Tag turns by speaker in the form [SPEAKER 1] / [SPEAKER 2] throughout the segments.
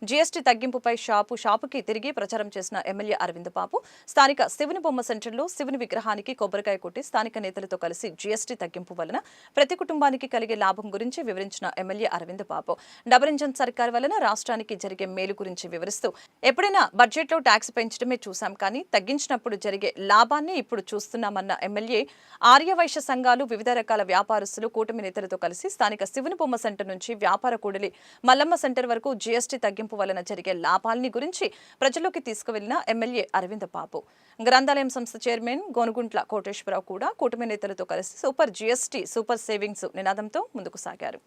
[SPEAKER 1] GST తగ్గింపుపై షాపుకి తిరిగి ప్రచారం చేసిన ఎమ్మెల్యే అరవింద్ బాబు స్థానిక శివుని బొమ్మ సెంటర్లో శివుని విగ్రహానికి కొబ్బరికాయ కొట్టి స్థానిక నేతలతో కలిసి జీఎస్టీ తగ్గింపు వలన ప్రతి కుటుంబానికి కలిగే లాభం గురించి వివరించిన ఎమ్మెల్యే అరవింద్ బాబు డబుల్ ఇంజన్ సర్కార్ వలన రాష్ట్రానికి జరిగే మేలు గురించి వివరిస్తూ ఎప్పుడైనా బడ్జెట్లో ట్యాక్స్ పెంచడమే చూశాం కానీ తగ్గించినప్పుడు జరిగే లాభాన్ని ఇప్పుడు చూస్తున్నామన్న ఎమ్మెల్యే ఆర్యవైశ్య సంఘాలు వివిధ రకాల వ్యాపారస్తులు కూటమి నేతలతో కలిసి స్థానిక శివుని బొమ్మ సెంటర్ నుంచి వ్యాపార కూడలి మల్లమ్మ సెంటర్ వరకు జీఎస్టీ తగ్గింపు వలన జరిగే లాభాల్ని గురించి ప్రజల్లోకి తీసుకువెళ్లిన ఎమ్మెల్యే అరవింద్ బాబు గ్రంథాలయం సంస్థ చైర్మన్ గోనుగుంట్ల కోటేశ్వరరావు కూడా కూటమి నేతలతో కలిసి సూపర్ జీఎస్టీ సూపర్ సేవింగ్స్ నినాదంతో ముందుకు సాగారు.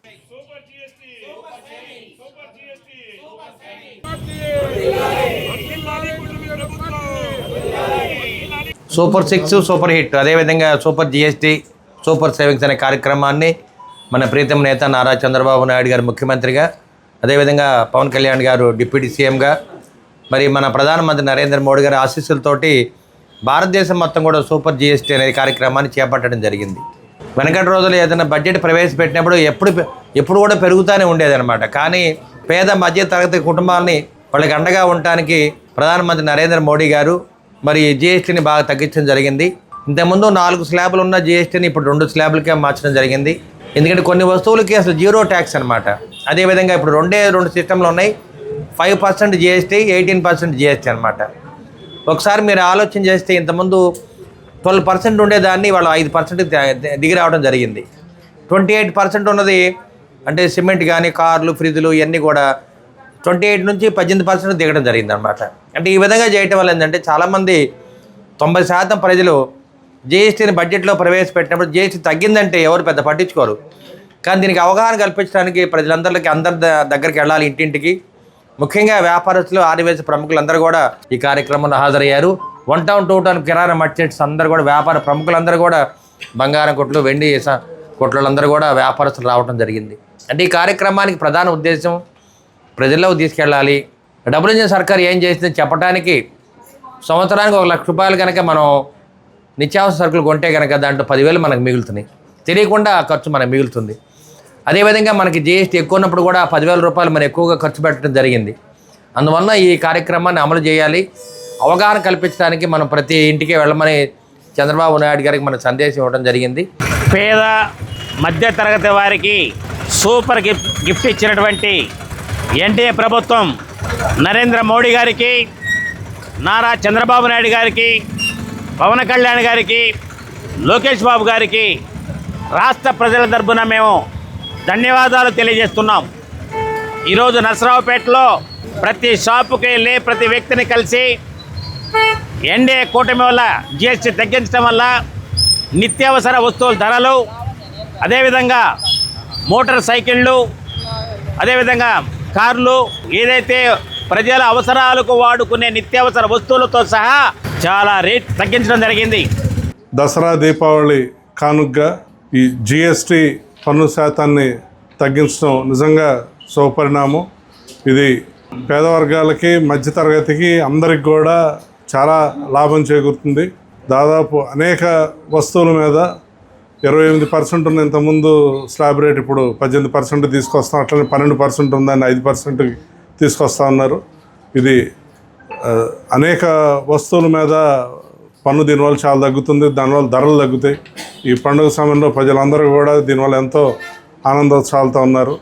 [SPEAKER 2] సూపర్ 6 సూపర్ హిట్ అదేవిధంగా సూపర్ జీఎస్టీ సూపర్ సేవింగ్స్ అనే కార్యక్రమాన్ని మన ప్రీతం నేత నారా చంద్రబాబు నాయుడు గారు ముఖ్యమంత్రిగా, అదేవిధంగా పవన్ కళ్యాణ్ గారు డిప్యూటీ సీఎంగా, మరి మన ప్రధానమంత్రి నరేంద్ర మోడీ గారి ఆశీస్సులతోటి భారతదేశం మొత్తం కూడా సూపర్ జీఎస్టీ అనే కార్యక్రమాన్ని చేపట్టడం జరిగింది. వెనకటి రోజులు ఏదైనా బడ్జెట్ ప్రవేశపెట్టినప్పుడు ఎప్పుడు కూడా పెరుగుతూనే ఉండేదన్నమాట. కానీ పేద మధ్య తరగతి కుటుంబాలని వాళ్ళకి అండగా ఉండటానికి ప్రధానమంత్రి నరేంద్ర మోడీ గారు మరి జీఎస్టీని బాగా తగ్గించడం జరిగింది. ఇంతకుముందు 4 స్లాబులు ఉన్న జీఎస్టీని ఇప్పుడు 2 స్లాబులకే మార్చడం జరిగింది. ఎందుకంటే కొన్ని వస్తువులకి అసలు జీరో ట్యాక్స్ అనమాట. అదేవిధంగా ఇప్పుడు 2 సిస్టంలు ఉన్నాయి. 5% జీఎస్టీ, 18% జీఎస్టీ అనమాట. ఒకసారి మీరు ఆలోచన చేస్తే ఇంతకుముందు 12% ఉండేదాన్ని వాళ్ళు 5% దిగి రావడం జరిగింది. 28% ఉన్నది అంటే సిమెంట్ కానీ కార్లు ఫ్రిడ్జ్లు ఇవన్నీ కూడా 28 నుంచి 18% దిగడం జరిగింది అనమాట. అంటే ఈ విధంగా చేయటం వల్ల ఏంటంటే చాలామంది 90% ప్రజలు జీఎస్టీని బడ్జెట్లో ప్రవేశపెట్టినప్పుడు జీఎస్టీ తగ్గిందంటే ఎవరు పెద్ద పట్టించుకోరు. కానీ దీనికి అవగాహన కల్పించడానికి ప్రజలందరికీ అందరి దగ్గరికి వెళ్ళాలి, ఇంటింటికి. ముఖ్యంగా వ్యాపారస్తులు, ఆదివాసీ ప్రముఖులందరూ కూడా ఈ కార్యక్రమంలో హాజరయ్యారు. 1 టౌన్ 2 టౌన్ కిరాణా మర్చెంట్స్ అందరూ కూడా, వ్యాపార ప్రముఖులందరూ కూడా, బంగారం కొట్లు, వెండి కొట్లందరూ కూడా వ్యాపారస్తులు రావడం జరిగింది. అంటే ఈ కార్యక్రమానికి ప్రధాన ఉద్దేశం ప్రజల్లోకి తీసుకెళ్ళాలి. డబుల్ ఇంజన్ సర్కార్ ఏం చేసిందని చెప్పడానికి సంవత్సరానికి 1 లక్ష రూపాయలు కనుక మనం నిత్యావసర సరుకులు కొంటే కనుక దాంట్లో 10,000 మనకు మిగులుతున్నాయి. తెలియకుండా ఖర్చు మనకు మిగులుతుంది. అదేవిధంగా మనకి జీఎస్టీ ఎక్కువ ఉన్నప్పుడు కూడా 10,000 రూపాయలు మనం ఎక్కువగా ఖర్చు పెట్టడం జరిగింది. అందువల్ల ఈ కార్యక్రమాన్ని అమలు చేయాలి. అవగాహన కల్పించడానికి మనం ప్రతి ఇంటికి వెళ్ళమని చంద్రబాబు నాయుడు గారికి మన సందేశం ఇవ్వడం జరిగింది.
[SPEAKER 3] పేద మధ్యతరగతి వారికి సూపర్ గిఫ్ట్ ఇచ్చినటువంటి ఎన్డీఏ ప్రభుత్వం నరేంద్ర మోడీ గారికి, నారా చంద్రబాబు నాయుడు గారికి, పవన్ కళ్యాణ్ గారికి, లోకేష్ బాబు గారికి రాష్ట్ర ప్రజల తరపున మేము ధన్యవాదాలు తెలియజేస్తున్నాం. ఈరోజు నరసరావుపేటలో ప్రతి షాపుకి వెళ్ళి ప్రతి వ్యక్తిని కలిసి ఎన్డీఏ కూటమి వల్ల జీఎస్టీ తగ్గించడం వల్ల నిత్యావసర వస్తువుల ధరలు, అదేవిధంగా మోటార్ సైకిళ్ళు, అదేవిధంగా కార్లు, ఏదైతే ప్రజల అవసరాలకు వాడుకునే నిత్యావసర వస్తువులతో సహా చాలా రేట్ తగ్గించడం జరిగింది.
[SPEAKER 4] దసరా దీపావళి కానుగ్గా ఈ జీఎస్టీ పన్ను శాతాన్ని తగ్గించడం నిజంగా శుభపరిణామం. ఇది పేదవర్గాలకి, మధ్యతరగతికి అందరికి కూడా చాలా లాభం చేకూరుతుంది. దాదాపు అనేక వస్తువుల మీద 28% ఉన్న ఇంతకుముందు స్లాబ్ రేట్ ఇప్పుడు 18% తీసుకొస్తాం. అట్లనే 12% ఉందని 5% తీసుకొస్తా ఉన్నారు. ఇది అనేక వస్తువుల మీద పన్ను దీనివల్ల చాలా తగ్గుతుంది. దానివల్ల ధరలు తగ్గుతాయి. ఈ పండుగ సమయంలో ప్రజలందరూ కూడా దీనివల్ల ఎంతో ఆనందోత్సాహాలతో ఉన్నారు.